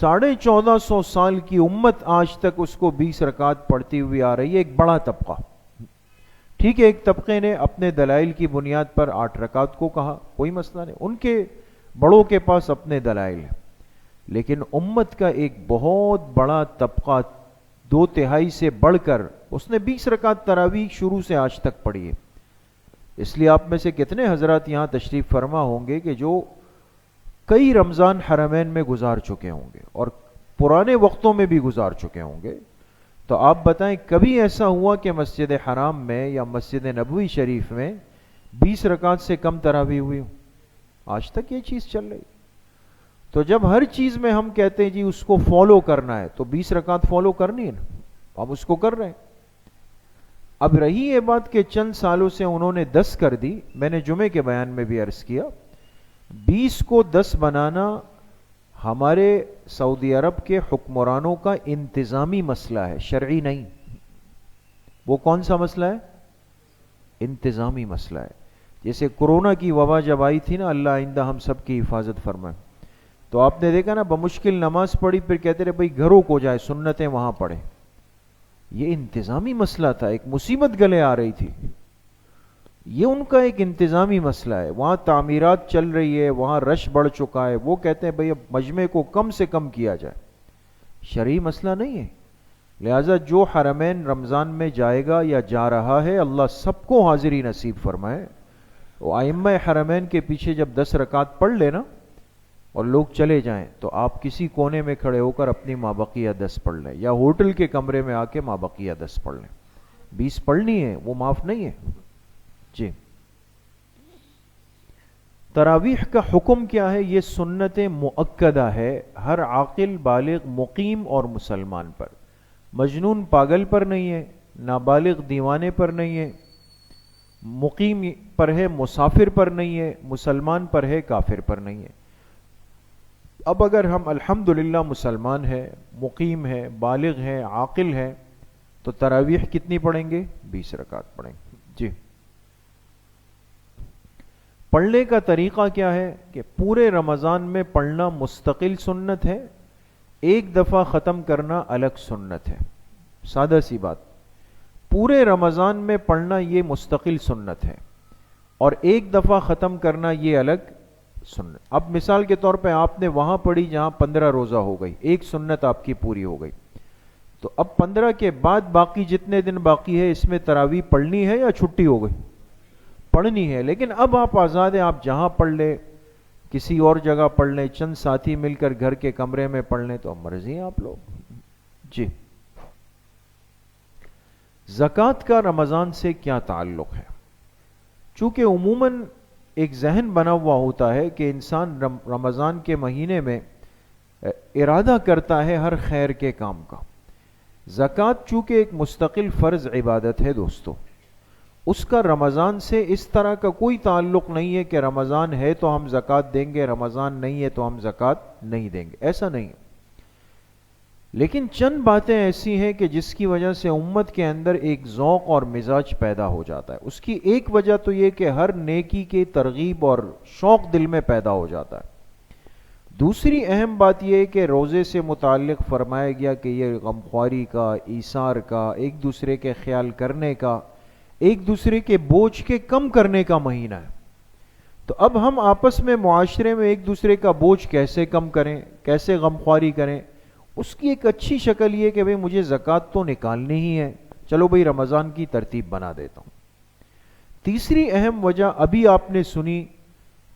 1450 سال کی امت آج تک اس کو 20 رکعت پڑھتی ہوئی آ رہی ہے. ایک بڑا طبقہ، ٹھیک ہے، ایک طبقے نے اپنے دلائل کی بنیاد پر 8 رکعت کو کہا، کوئی مسئلہ نہیں، ان کے بڑوں کے پاس اپنے دلائل ہیں. لیکن امت کا ایک بہت بڑا طبقہ 2/3 سے بڑھ کر اس نے 20 رکعت تراویح شروع سے آج تک پڑھی ہے. اس لیے آپ میں سے کتنے حضرات یہاں تشریف فرما ہوں گے کہ جو کئی رمضان حرمین میں گزار چکے ہوں گے اور پرانے وقتوں میں بھی گزار چکے ہوں گے. تو آپ بتائیں کبھی ایسا ہوا کہ مسجد حرام میں یا مسجد نبوی شریف میں 20 رکعت سے کم تراویح ہوئی ہوں؟ آج تک یہ چیز چل رہی. تو جب ہر چیز میں ہم کہتے ہیں جی اس کو فالو کرنا ہے، تو 20 رکعت فالو کرنی ہے نا، ہم اس کو کر رہے ہیں. اب رہی یہ بات کہ چند سالوں سے انہوں نے 10 کر دی. میں نے جمعے کے بیان میں بھی عرض کیا، 20 کو 10 بنانا ہمارے سعودی عرب کے حکمرانوں کا انتظامی مسئلہ ہے، شرعی نہیں. وہ کون سا مسئلہ ہے؟ انتظامی مسئلہ ہے. جیسے کورونا کی وبا جب آئی تھی نا، اللہ آئندہ ہم سب کی حفاظت فرمائے، تو آپ نے دیکھا نا بمشکل نماز پڑھی، پھر کہتے رہے بھائی گھروں کو جائے، سنتیں وہاں پڑھیں. یہ انتظامی مسئلہ تھا، ایک مصیبت گلے آ رہی تھی. یہ ان کا ایک انتظامی مسئلہ ہے. وہاں تعمیرات چل رہی ہے، وہاں رش بڑھ چکا ہے، وہ کہتے ہیں بھئی اب مجمع کو کم سے کم کیا جائے. شرعی مسئلہ نہیں ہے. لہٰذا جو حرمین رمضان میں جائے گا یا جا رہا ہے، اللہ سب کو حاضری نصیب فرمائے. وہ ائمہ حرمین کے پیچھے جب 10 رکعت پڑھ لینا اور لوگ چلے جائیں، تو آپ کسی کونے میں کھڑے ہو کر اپنی مابقیہ 10 پڑھ لیں، یا ہوٹل کے کمرے میں آ کے مابقیہ 10 پڑھ لیں. 20 پڑھنی ہے، وہ معاف نہیں ہے. جی تراویح کا حکم کیا ہے؟ یہ سنت مؤکدہ ہے ہر عاقل بالغ مقیم اور مسلمان پر. مجنون پاگل پر نہیں ہے، نابالغ دیوانے پر نہیں ہے، مقیم پر ہے مسافر پر نہیں ہے، مسلمان پر ہے کافر پر نہیں ہے۔ اب اگر ہم الحمدللہ مسلمان ہے، مقیم ہے، بالغ ہے، عاقل ہے، تو تراویح کتنی پڑھیں گے؟ 20 رکعت پڑھیں گے۔ جی، پڑھنے کا طریقہ کیا ہے کہ پورے رمضان میں پڑھنا مستقل سنت ہے، ایک دفعہ ختم کرنا الگ سنت ہے۔ سادہ سی بات، پورے رمضان میں پڑھنا یہ مستقل سنت ہے اور ایک دفعہ ختم کرنا یہ الگ سنت۔ اب مثال کے طور پہ آپ نے وہاں پڑھی جہاں 15 روزہ ہو گئی، ایک سنت آپ کی پوری ہو گئی، تو اب 15 کے بعد باقی جتنے دن باقی ہے اس میں تراویح پڑھنی ہے یا چھٹی ہو گئی؟ پڑھنی ہے۔ لیکن اب آپ آزاد ہیں، آپ جہاں پڑھ لیں، کسی اور جگہ پڑھ لیں، چند ساتھی مل کر گھر کے کمرے میں پڑھ لیں، تو مرضی ہے آپ لوگ۔ جی، زکوٰۃ کا رمضان سے کیا تعلق ہے؟ چونکہ عموماً ایک ذہن بنا ہوا ہوتا ہے کہ انسان رمضان کے مہینے میں ارادہ کرتا ہے ہر خیر کے کام کا۔ زکوٰۃ چونکہ ایک مستقل فرض عبادت ہے دوستو، اس کا رمضان سے اس طرح کا کوئی تعلق نہیں ہے کہ رمضان ہے تو ہم زکوٰۃ دیں گے، رمضان نہیں ہے تو ہم زکوٰۃ نہیں دیں گے، ایسا نہیں ہے۔ لیکن چند باتیں ایسی ہیں کہ جس کی وجہ سے امت کے اندر ایک ذوق اور مزاج پیدا ہو جاتا ہے۔ اس کی ایک وجہ تو یہ کہ ہر نیکی کی ترغیب اور شوق دل میں پیدا ہو جاتا ہے۔ دوسری اہم بات یہ ہے کہ روزے سے متعلق فرمایا گیا کہ یہ غمخواری کا، ایثار کا، ایک دوسرے کے خیال کرنے کا، ایک دوسرے کے بوجھ کے کم کرنے کا مہینہ ہے۔ تو اب ہم آپس میں معاشرے میں ایک دوسرے کا بوجھ کیسے کم کریں، کیسے غمخواری کریں، اس کی ایک اچھی شکل یہ کہ بھئی مجھے زکوٰۃ تو نکالنی ہی ہے، چلو بھئی رمضان کی ترتیب بنا دیتا ہوں۔ تیسری اہم وجہ ابھی آپ نے سنی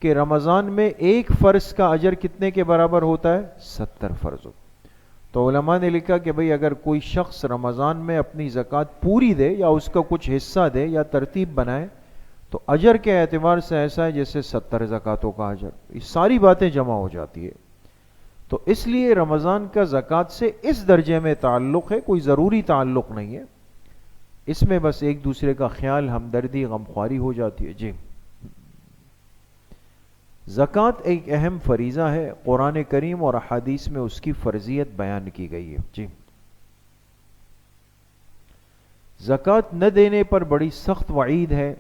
کہ رمضان میں ایک فرض کا اجر کتنے کے برابر ہوتا ہے؟ 70 فرض۔ تو علماء نے لکھا کہ بھئی اگر کوئی شخص رمضان میں اپنی زکوٰۃ پوری دے یا اس کا کچھ حصہ دے یا ترتیب بنائے تو اجر کے اعتبار سے ایسا ہے جیسے 70 زکوٰۃوں کا اجر۔ یہ ساری باتیں جمع ہو جاتی ہے۔ تو اس لیے رمضان کا زکوٰۃ سے اس درجے میں تعلق ہے، کوئی ضروری تعلق نہیں ہے، اس میں بس ایک دوسرے کا خیال، ہمدردی، غمخواری ہو جاتی ہے۔ جی، زکوٰۃ ایک اہم فریضہ ہے، قرآن کریم اور احادیث میں اس کی فرضیت بیان کی گئی ہے۔ جی، زکوٰۃ نہ دینے پر بڑی سخت وعید ہے،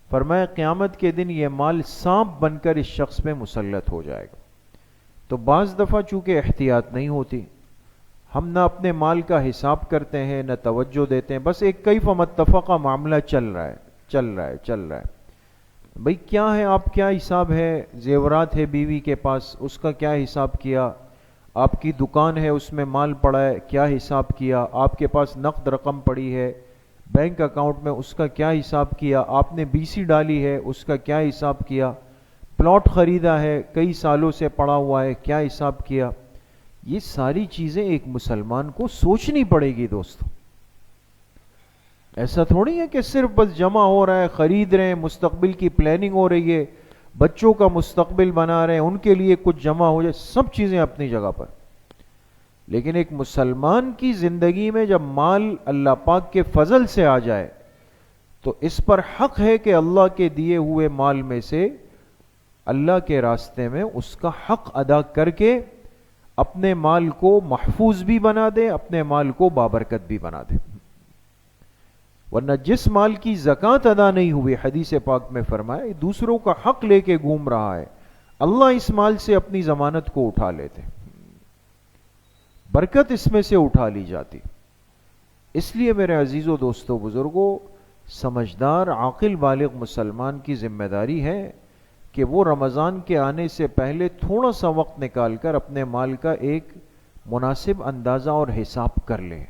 فرمایا قیامت کے دن یہ مال سانپ بن کر اس شخص پہ مسلط ہو جائے گا۔ تو بعض دفعہ چونکہ احتیاط نہیں ہوتی، ہم نہ اپنے مال کا حساب کرتے ہیں نہ توجہ دیتے ہیں، بس ایک کیف متفقہ معاملہ چل رہا ہے۔ بھئی کیا ہے، آپ کیا حساب ہے، زیورات ہے بیوی کے پاس، اس کا کیا حساب کیا، آپ کی دکان ہے اس میں مال پڑا ہے، کیا حساب کیا، آپ کے پاس نقد رقم پڑی ہے بینک اکاؤنٹ میں، اس کا کیا حساب کیا، آپ نے BC ڈالی ہے اس کا کیا حساب کیا، پلاٹ خریدا ہے کئی سالوں سے پڑا ہوا ہے، کیا حساب کیا۔ یہ ساری چیزیں ایک مسلمان کو سوچنی پڑے گی دوستو۔ ایسا تھوڑی ہے کہ صرف بس جمع ہو رہا ہے، خرید رہے ہیں، مستقبل کی پلاننگ ہو رہی ہے، بچوں کا مستقبل بنا رہے ہیں، ان کے لیے کچھ جمع ہو جائے، سب چیزیں اپنی جگہ پر۔ لیکن ایک مسلمان کی زندگی میں جب مال اللہ پاک کے فضل سے آ جائے تو اس پر حق ہے کہ اللہ کے دیے ہوئے مال میں سے اللہ کے راستے میں اس کا حق ادا کر کے اپنے مال کو محفوظ بھی بنا دے، اپنے مال کو بابرکت بھی بنا دے۔ ورنہ جس مال کی زکوٰۃ ادا نہیں ہوئی، حدیث پاک میں فرمایا دوسروں کا حق لے کے گھوم رہا ہے، اللہ اس مال سے اپنی ضمانت کو اٹھا لیتے، برکت اس میں سے اٹھا لی جاتی۔ اس لیے میرے عزیزوں، دوستوں، بزرگوں، سمجھدار عاقل بالغ مسلمان کی ذمہ داری ہے کہ وہ رمضان کے آنے سے پہلے تھوڑا سا وقت نکال کر اپنے مال کا ایک مناسب اندازہ اور حساب کر لے،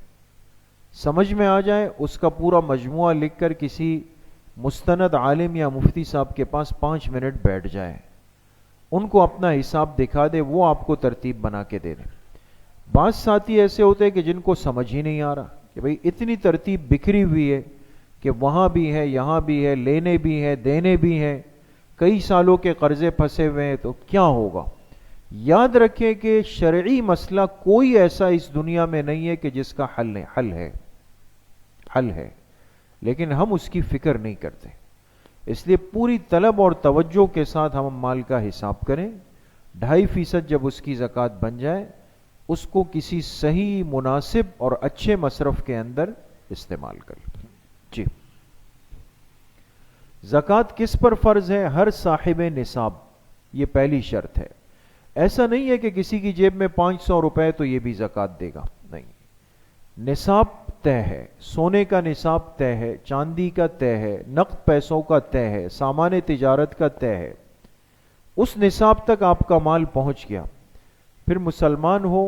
سمجھ میں آ جائے، اس کا پورا مجموعہ لکھ کر کسی مستند عالم یا مفتی صاحب کے پاس 5 منٹ بیٹھ جائے، ان کو اپنا حساب دکھا دے، وہ آپ کو ترتیب بنا کے دے دیں۔ بعض ساتھی ایسے ہوتے ہیں کہ جن کو سمجھ ہی نہیں آ رہا کہ بھئی اتنی ترتیب بکھری ہوئی ہے کہ وہاں بھی ہے، یہاں بھی ہے، لینے بھی ہے، دینے بھی ہیں، کئی سالوں کے قرضے پھنسے ہوئے ہیں، تو کیا ہوگا؟ یاد رکھیں کہ شرعی مسئلہ کوئی ایسا اس دنیا میں نہیں ہے کہ جس کا حل ہے، لیکن ہم اس کی فکر نہیں کرتے. اس لیے پوری طلب اور توجہ کے ساتھ ہم مال کا حساب کریں. 2.5% جب اس کی زکوٰۃ بن جائے اس کو کسی صحیح مناسب اور اچھے مصرف کے اندر استعمال کریں. جی، زکوٰۃ کس پر فرض ہے؟ ہر صاحب نصاب. یہ پہلی شرط ہے. ایسا نہیں ہے کہ کسی کی جیب میں 500 روپے تو یہ بھی زکوٰۃ دے گا، نہیں. نصاب طے ہے، سونے کا نصاب طے ہے، چاندی کا طے ہے، نقد پیسوں کا طے ہے، سامان تجارت کا طے ہے. اس نصاب تک آپ کا مال پہنچ گیا. پھر مسلمان ہو،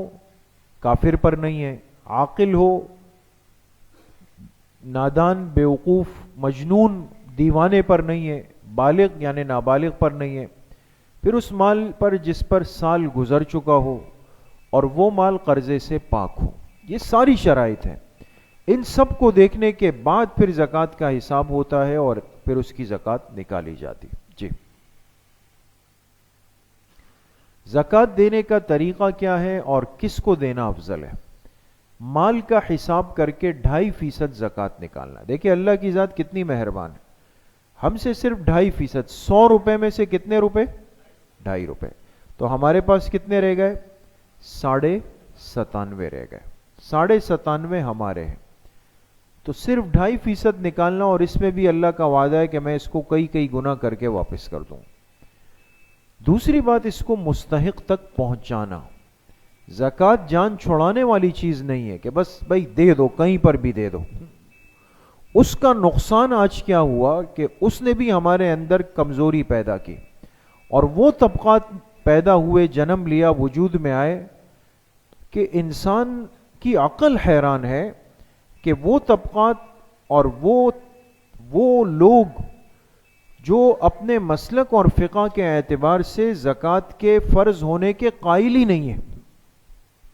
کافر پر نہیں ہے، عاقل ہو، نادان، بیوقوف، مجنون، دیوانے پر نہیں ہے، بالغ یعنی نابالغ پر نہیں ہے. پھر اس مال پر جس پر سال گزر چکا ہو اور وہ مال قرضے سے پاک ہو. یہ ساری شرائط ہیں. ان سب کو دیکھنے کے بعد پھر زکوٰۃ کا حساب ہوتا ہے اور پھر اس کی زکوٰۃ نکالی جاتی. جی، زکوٰۃ دینے کا طریقہ کیا ہے اور کس کو دینا افضل ہے؟ مال کا حساب کر کے 2.5% زکوٰۃ نکالنا. دیکھیں اللہ کی ذات کتنی مہربان ہے. ہم سے صرف 2.5%، 100 روپے میں سے کتنے روپے؟ 2.5 روپے. تو ہمارے پاس کتنے رہ گئے؟ 97.5 رہ گئے. 97.5 ہمارے ہیں. تو صرف 2.5% نکالنا، اور اس میں بھی اللہ کا وعدہ ہے کہ میں اس کو کئی گنا کر کے واپس کر دوں. دوسری بات، اس کو مستحق تک پہنچانا. زکوٰۃ جان چھوڑانے والی چیز نہیں ہے کہ بس بھائی دے دو، کہیں پر بھی دے دو. اس کا نقصان آج کیا ہوا کہ اس نے بھی ہمارے اندر کمزوری پیدا کی، اور وہ طبقات پیدا ہوئے، جنم لیا، وجود میں آئے کہ انسان کی عقل حیران ہے کہ وہ طبقات اور وہ لوگ جو اپنے مسلک اور فقہ کے اعتبار سے زکوٰۃ کے فرض ہونے کے قائل ہی نہیں ہیں.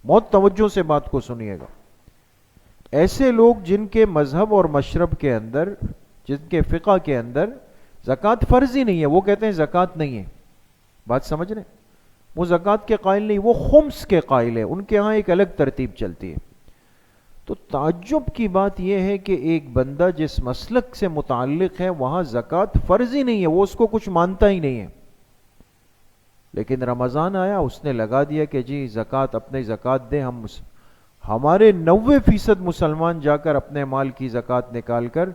بہت توجہ سے بات کو سنیے گا. ایسے لوگ جن کے مذہب اور مشرب کے اندر، جن کے فقہ کے اندر زکوٰۃ فرض ہی نہیں ہے، وہ کہتے ہیں زکوٰۃ نہیں ہے. بات سمجھ رہے؟ وہ زکوٰۃ کے قائل نہیں، وہ خمس کے قائل ہے. ان کے ہاں ایک الگ ترتیب چلتی ہے. تو تعجب کی بات یہ ہے کہ ایک بندہ جس مسلک سے متعلق ہے وہاں زکوٰۃ فرض ہی نہیں ہے، وہ اس کو کچھ مانتا ہی نہیں ہے. لیکن رمضان آیا، اس نے لگا دیا کہ جی زکوٰۃ، اپنے زکوٰۃ دیں. ہمارے 90% مسلمان جا کر اپنے مال کی زکوٰۃ نکال کر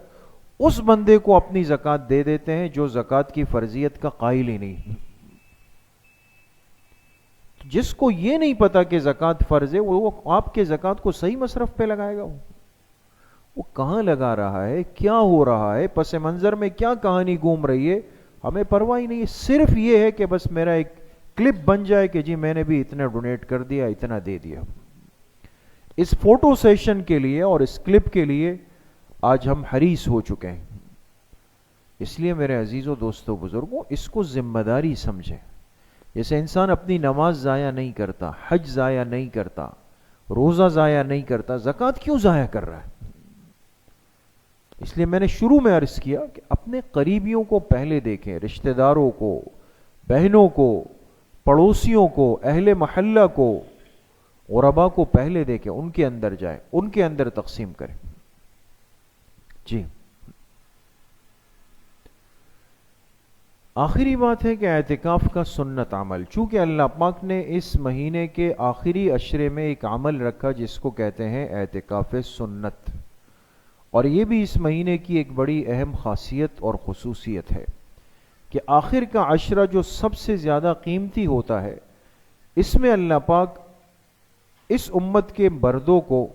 اس بندے کو اپنی زکوٰۃ دے دیتے ہیں جو زکوٰۃ کی فرضیت کا قائل ہی نہیں. جس کو یہ نہیں پتا کہ زکوٰۃ فرض ہے، وہ آپ کے زکوٰۃ کو صحیح مصرف پہ لگائے گا. وہ کہاں لگا رہا ہے، کیا ہو رہا ہے، پس منظر میں کیا کہانی گھوم رہی ہے، ہمیں پرواہ ہی نہیں ہے. صرف یہ ہے کہ بس میرا ایک کلپ بن جائے کہ جی میں نے بھی اتنا ڈونیٹ کر دیا، اتنا دے دیا. اس فوٹو سیشن کے لیے اور اس کلپ کے لیے آج ہم حریص ہو چکے ہیں. اس لیے میرے عزیزوں، دوستوں، بزرگوں، اس کو ذمہ داری سمجھیں. جیسے انسان اپنی نماز ضائع نہیں کرتا، حج ضائع نہیں کرتا، روزہ ضائع نہیں کرتا، زکوٰۃ کیوں ضائع کر رہا ہے؟ اس لیے میں نے شروع میں عرض کیا کہ اپنے قریبیوں کو پہلے دیکھیں، رشتہ داروں کو، بہنوں کو، پڑوسیوں کو، اہل محلہ کو، غربا کو پہلے دیکھیں، ان کے اندر جائیں، ان کے اندر تقسیم کریں. جی، آخری بات ہے کہ اعتکاف کا سنت عمل. چونکہ اللہ پاک نے اس مہینے کے آخری عشرے میں ایک عمل رکھا جس کو کہتے ہیں اعتکاف سنت، اور یہ بھی اس مہینے کی ایک بڑی اہم خاصیت اور خصوصیت ہے کہ آخر کا عشرہ جو سب سے زیادہ قیمتی ہوتا ہے، اس میں اللہ پاک اس امت کے مردوں کو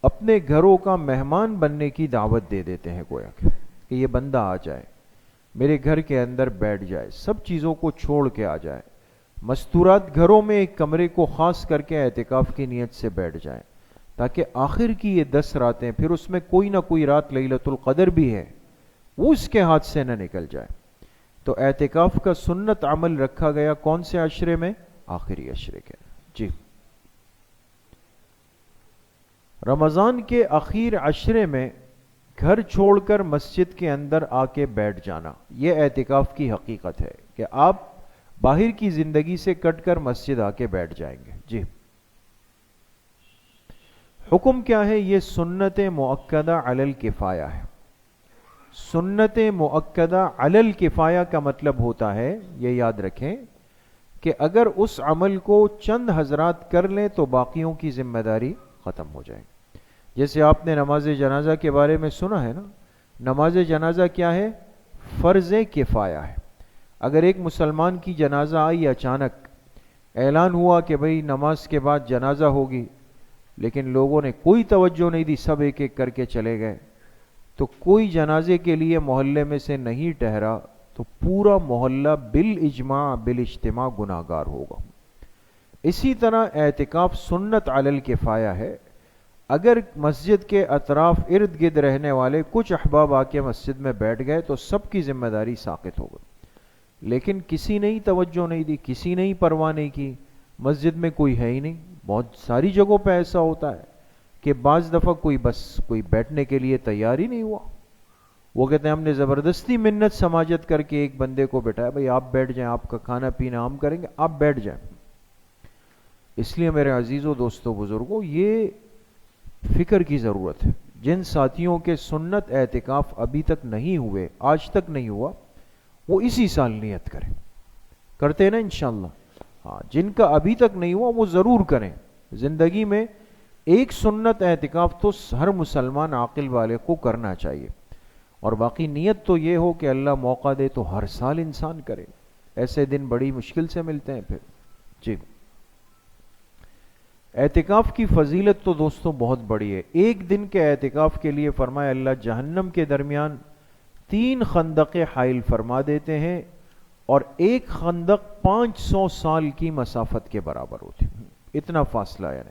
اپنے گھروں کا مہمان بننے کی دعوت دے دیتے ہیں. گویا کہ یہ بندہ آ جائے، میرے گھر کے اندر بیٹھ جائے، سب چیزوں کو چھوڑ کے آ جائے، مستورات گھروں میں ایک کمرے کو خاص کر کے اعتکاف کی نیت سے بیٹھ جائیں، تاکہ آخر کی یہ 10 راتیں، پھر اس میں کوئی نہ کوئی رات لیلۃ القدر بھی ہے، وہ اس کے ہاتھ سے نہ نکل جائے. تو اعتکاف کا سنت عمل رکھا گیا کون سے عشرے میں؟ آخری عشرے کے. جی، رمضان کے اخیر عشرے میں گھر چھوڑ کر مسجد کے اندر آ کے بیٹھ جانا، یہ اعتکاف کی حقیقت ہے کہ آپ باہر کی زندگی سے کٹ کر مسجد آ کے بیٹھ جائیں گے. جی حکم کیا ہے؟ یہ سنت مؤکدہ علی الکفایہ ہے. سنت مؤکدہ علی الکفایہ کا مطلب ہوتا ہے، یہ یاد رکھیں، کہ اگر اس عمل کو چند حضرات کر لیں تو باقیوں کی ذمہ داری ختم ہو جائے. جیسے آپ نے نماز جنازہ کے بارے میں سنا ہے نا، نماز جنازہ کیا ہے؟ فرض کفایہ ہے. اگر ایک مسلمان کی جنازہ آئی، اچانک اعلان ہوا کہ بھئی نماز کے بعد جنازہ ہوگی، لیکن لوگوں نے کوئی توجہ نہیں دی، سب ایک ایک کر کے چلے گئے، تو کوئی جنازے کے لیے محلے میں سے نہیں ٹھہرا تو پورا محلہ بالاجماع بالاجتماع گناہگار ہوگا. اسی طرح اعتکاف سنت علی الکفایہ ہے. اگر مسجد کے اطراف ارد گرد رہنے والے کچھ احباب آ کے مسجد میں بیٹھ گئے تو سب کی ذمہ داری ساقط ہوگا. لیکن کسی نے ہی توجہ نہیں دی، کسی نے ہی پرواہ نہیں کی، مسجد میں کوئی ہے ہی نہیں. بہت ساری جگہوں پہ ایسا ہوتا ہے کہ بعض دفعہ کوئی بیٹھنے کے لیے تیار ہی نہیں ہوا. وہ کہتے ہیں ہم نے زبردستی منت سماجت کر کے ایک بندے کو بٹھایا، بھئی آپ بیٹھ جائیں، آپ کا کھانا پینا ہم کریں گے، آپ بیٹھ جائیں. اس لیے میرے عزیزوں، دوستوں، بزرگوں، یہ فکر کی ضرورت ہے. جن ساتھیوں کے سنت اعتکاف ابھی تک نہیں ہوئے، آج تک نہیں ہوا، وہ اسی سال نیت کریں. کرتے ہیں نا انشاءاللہ؟ ہاں، جن کا ابھی تک نہیں ہوا وہ ضرور کریں. زندگی میں ایک سنت اعتکاف تو ہر مسلمان عاقل والے کو کرنا چاہیے، اور باقی نیت تو یہ ہو کہ اللہ موقع دے تو ہر سال انسان کرے. ایسے دن بڑی مشکل سے ملتے ہیں پھر. جی اعتکاف کی فضیلت تو دوستوں بہت بڑی ہے. ایک دن کے اعتکاف کے لیے فرمایا اللہ جہنم کے درمیان 3 خندقیں حائل فرما دیتے ہیں، اور ایک خندق 500 سال کی مسافت کے برابر ہوتی. اتنا فاصلہ ہے.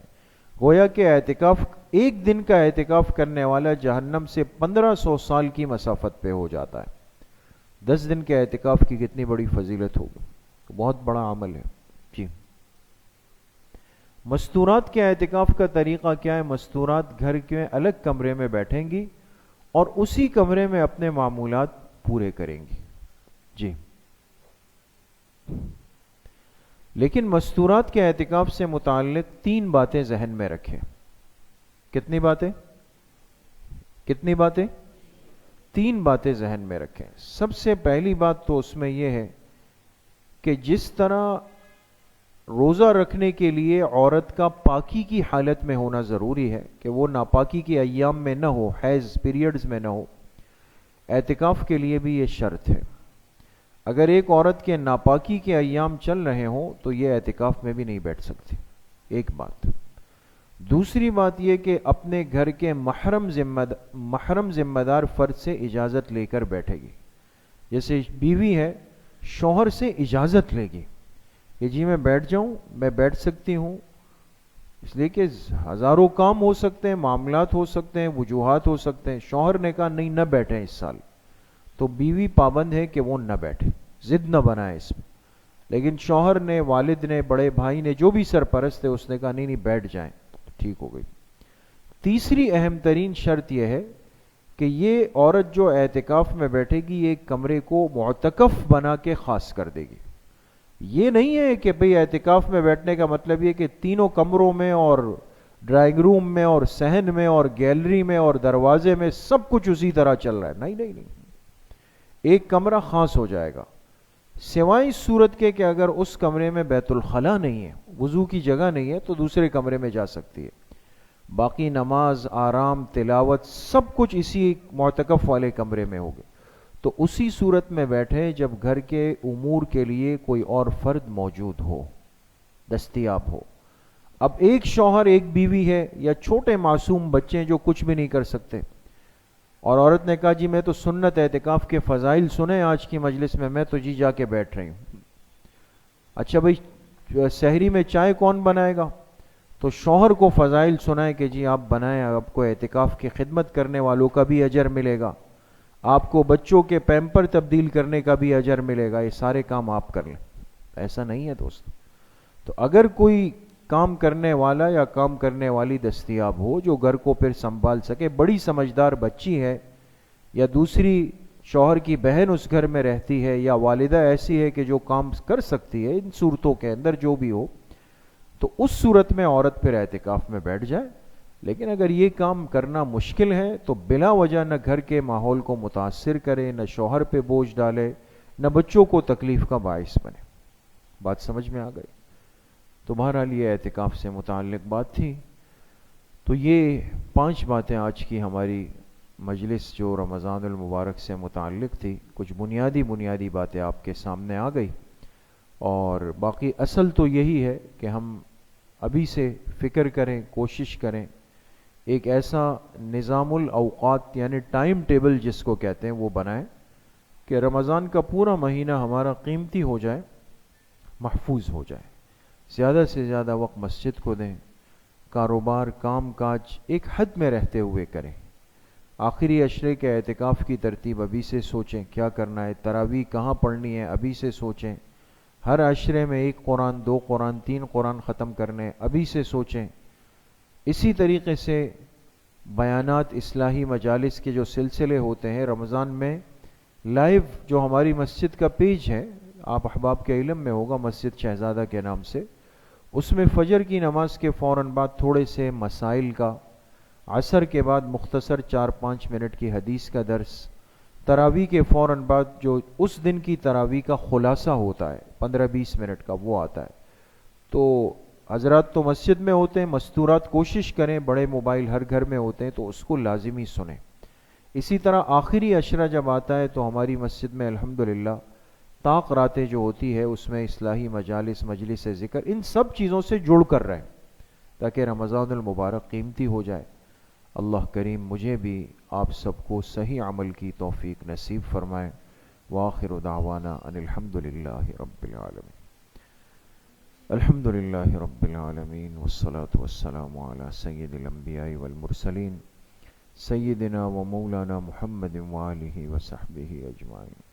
گویا کہ اعتکاف، ایک دن کا اعتکاف کرنے والا جہنم سے 1500 سال کی مسافت پہ ہو جاتا ہے. 10 دن کے اعتکاف کی کتنی بڑی فضیلت ہوگی، بہت بڑا عمل ہے. جی مستورات کے اعتکاف کا طریقہ کیا ہے؟ مستورات گھر کے الگ کمرے میں بیٹھیں گی اور اسی کمرے میں اپنے معمولات پورے کریں گی. جی لیکن مستورات کے اعتکاف سے متعلق 3 باتیں ذہن میں رکھیں. کتنی باتیں؟ 3 باتیں ذہن میں رکھیں. سب سے پہلی بات تو اس میں یہ ہے کہ جس طرح روزہ رکھنے کے لیے عورت کا پاکی کی حالت میں ہونا ضروری ہے کہ وہ ناپاکی کے ایام میں نہ ہو، حیض پیریڈز میں نہ ہو، اعتکاف کے لیے بھی یہ شرط ہے. اگر ایک عورت کے ناپاکی کے ایام چل رہے ہوں تو یہ اعتکاف میں بھی نہیں بیٹھ سکتی. ایک بات. دوسری بات یہ کہ اپنے گھر کے محرم ذمہ دار فرد سے اجازت لے کر بیٹھے گی. جیسے بیوی ہے، شوہر سے اجازت لے گی کہ جی میں بیٹھ جاؤں، میں بیٹھ سکتی ہوں، اس لیے کہ ہزاروں کام ہو سکتے ہیں، معاملات ہو سکتے ہیں، وجوہات ہو سکتے ہیں. شوہر نے کہا نہیں، نہ بیٹھیں اس سال، تو بیوی پابند ہے کہ وہ نہ بیٹھے، ضد نہ بنائے اس میں. لیکن شوہر نے، والد نے، بڑے بھائی نے، جو بھی سرپرست ہے، اس نے کہا نہیں نہیں بیٹھ جائیں، ٹھیک ہو گئی. تیسری اہم ترین شرط یہ ہے کہ یہ عورت جو اعتکاف میں بیٹھے گی ایک کمرے کو معتکف بنا کے خاص کر دے گی. یہ نہیں ہے کہ بھئی اعتکاف میں بیٹھنے کا مطلب یہ کہ تینوں کمروں میں اور ڈرائنگ روم میں اور صحن میں اور گیلری میں اور دروازے میں سب کچھ اسی طرح چل رہا ہے. نہیں نہیں نہیں، ایک کمرہ خاص ہو جائے گا، سوائے اس صورت کے کہ اگر اس کمرے میں بیت الخلا نہیں ہے، وضو کی جگہ نہیں ہے، تو دوسرے کمرے میں جا سکتی ہے. باقی نماز، آرام، تلاوت سب کچھ اسی معتکف والے کمرے میں ہوگے. تو اسی صورت میں بیٹھے جب گھر کے امور کے لیے کوئی اور فرد موجود ہو، دستیاب ہو. اب ایک شوہر ایک بیوی ہے، یا چھوٹے معصوم بچے جو کچھ بھی نہیں کر سکتے، اور عورت نے کہا جی میں تو سنت اعتکاف کے فضائل سنے آج کی مجلس میں تو جی جا کے بیٹھ رہی ہوں. اچھا بھئی سحری میں چائے کون بنائے گا؟ تو شوہر کو فضائل سنائے کہ جی آپ بنائیں، آپ کو اعتکاف کی خدمت کرنے والوں کا بھی اجر ملے گا، آپ کو بچوں کے پیمپر تبدیل کرنے کا بھی اجر ملے گا، یہ سارے کام آپ کر لیں. ایسا نہیں ہے دوست. تو اگر کوئی کام کرنے والا یا کام کرنے والی دستیاب ہو جو گھر کو پھر سنبھال سکے، بڑی سمجھدار بچی ہے یا دوسری شوہر کی بہن اس گھر میں رہتی ہے یا والدہ ایسی ہے کہ جو کام کر سکتی ہے ان صورتوں کے اندر جو بھی ہو، تو اس صورت میں عورت پھر اعتکاف میں بیٹھ جائے. لیکن اگر یہ کام کرنا مشکل ہے تو بلا وجہ نہ گھر کے ماحول کو متاثر کرے، نہ شوہر پہ بوجھ ڈالے، نہ بچوں کو تکلیف کا باعث بنے. بات سمجھ میں آ گئی؟ تو بہرحال یہ اعتکاف سے متعلق بات تھی. تو یہ 5 باتیں آج کی ہماری مجلس جو رمضان المبارک سے متعلق تھی، کچھ بنیادی باتیں آپ کے سامنے آ گئی. اور باقی اصل تو یہی ہے کہ ہم ابھی سے فکر کریں، کوشش کریں، ایک ایسا نظام الاوقات یعنی ٹائم ٹیبل جس کو کہتے ہیں وہ بنائیں کہ رمضان کا پورا مہینہ ہمارا قیمتی ہو جائے، محفوظ ہو جائے. زیادہ سے زیادہ وقت مسجد کو دیں، کاروبار کام کاج ایک حد میں رہتے ہوئے کریں. آخری عشرے کے اعتکاف کی ترتیب ابھی سے سوچیں کیا کرنا ہے، تراویح کہاں پڑھنی ہے ابھی سے سوچیں، ہر عشرے میں 1 قرآن 2 قرآن 3 قرآن ختم کرنے ابھی سے سوچیں. اسی طریقے سے بیانات اصلاحی مجالس کے جو سلسلے ہوتے ہیں رمضان میں، لائیو جو ہماری مسجد کا پیج ہے، آپ احباب کے علم میں ہوگا، مسجد شہزادہ کے نام سے، اس میں فجر کی نماز کے فوراً بعد تھوڑے سے مسائل کا، عصر کے بعد مختصر 4-5 منٹ کی حدیث کا درس، تراویح کے فوراً بعد جو اس دن کی تراویح کا خلاصہ ہوتا ہے 15-20 منٹ کا وہ آتا ہے. تو حضرات تو مسجد میں ہوتے ہیں، مستورات کوشش کریں، بڑے موبائل ہر گھر میں ہوتے ہیں تو اس کو لازمی سنیں. اسی طرح آخری عشرہ جب آتا ہے تو ہماری مسجد میں الحمدللہ طاق راتیں جو ہوتی ہے اس میں اصلاحی مجالس، مجلس ذکر، ان سب چیزوں سے جڑ کر رہیں تاکہ رمضان المبارک قیمتی ہو جائے. اللہ کریم مجھے بھی آپ سب کو صحیح عمل کی توفیق نصیب فرمائے. وآخر دعوانا ان الحمدللہ رب العالمین. الحمدللہ رب العالمین والصلاة والسلام علی سید الانبیاء والمرسلین سیدنا و مولانا محمد وآلہ وصحبہ اجمعین.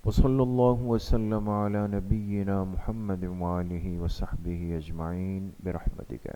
وصلی اللہ وسلم علی نبینا محمد وآلہ وصحبہ اجمعین برحمتک.